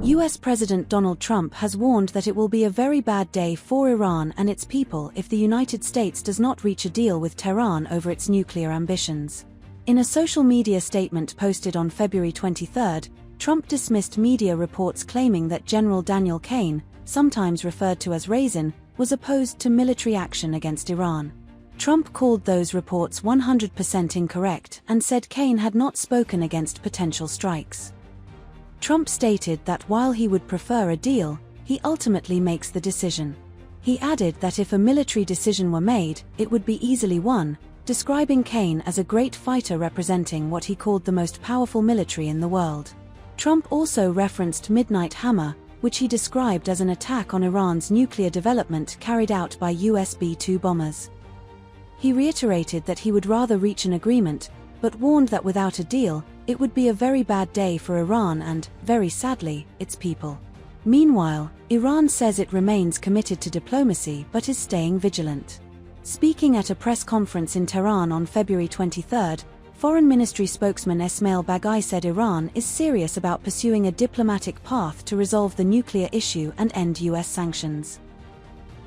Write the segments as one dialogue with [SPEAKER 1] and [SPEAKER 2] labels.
[SPEAKER 1] US President Donald Trump has warned that it will be a very bad day for Iran and its people if the United States does not reach a deal with Tehran over its nuclear ambitions. In a social media statement posted on February 23, Trump dismissed media reports claiming that General Daniel Caine, sometimes referred to as Razin, was opposed to military action against Iran. Trump called those reports 100% incorrect and said Caine had not spoken against potential strikes. Trump stated that while he would prefer a deal, he ultimately makes the decision. He added that if a military decision were made, it would be easily won, describing Caine as a great fighter representing what he called the most powerful military in the world. Trump also referenced Midnight Hammer, which he described as an attack on Iran's nuclear development carried out by US B-2 bombers. He reiterated that he would rather reach an agreement, but warned that without a deal, it would be a very bad day for Iran and, very sadly, its people. Meanwhile, Iran says it remains committed to diplomacy but is staying vigilant. Speaking at a press conference in Tehran on February 23, Foreign Ministry spokesman Esmaeil Baghaei said Iran is serious about pursuing a diplomatic path to resolve the nuclear issue and end US sanctions.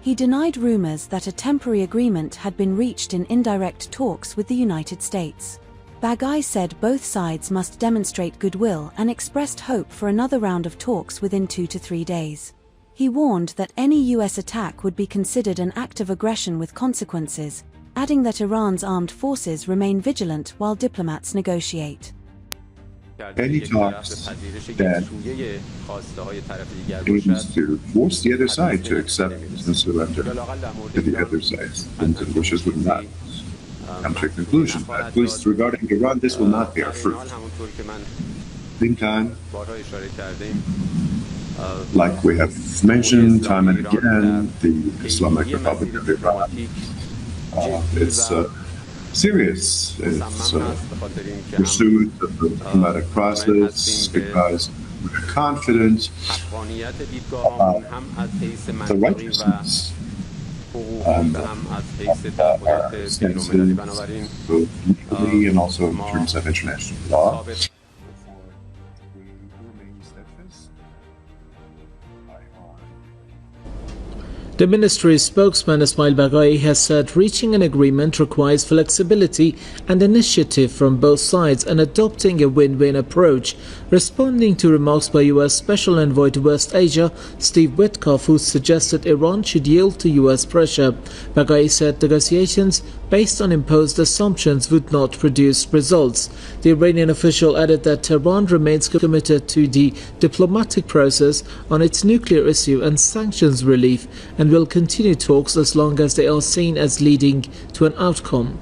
[SPEAKER 1] He denied rumors that a temporary agreement had been reached in indirect talks with the United States. Baghaei said both sides must demonstrate goodwill and expressed hope for another round of talks within 2 to 3 days. He warned that any US attack would be considered an act of aggression with consequences, adding that Iran's armed forces remain vigilant while diplomats negotiate.
[SPEAKER 2] Any talks that aims to force the other side to accept and surrender to the other side's wishes would not come to a conclusion. At least regarding Iran, this will not bear fruit. Meantime, like we have mentioned time and again, the Islamic Republic of Iran is serious in its pursuit of the diplomatic process because we are confident about the righteousness and our stances, both legally and also in terms of international law.
[SPEAKER 3] The ministry's spokesman Esmaeil Baghaei has said reaching an agreement requires flexibility and initiative from both sides and adopting a win-win approach, responding to remarks by US Special Envoy to West Asia Steve Witkoff, who suggested Iran should yield to US pressure. Baghaei said negotiations based on imposed assumptions would not produce results. The Iranian official added that Tehran remains committed to the diplomatic process on its nuclear issue and sanctions relief, and will continue talks as long as they are seen as leading to an outcome.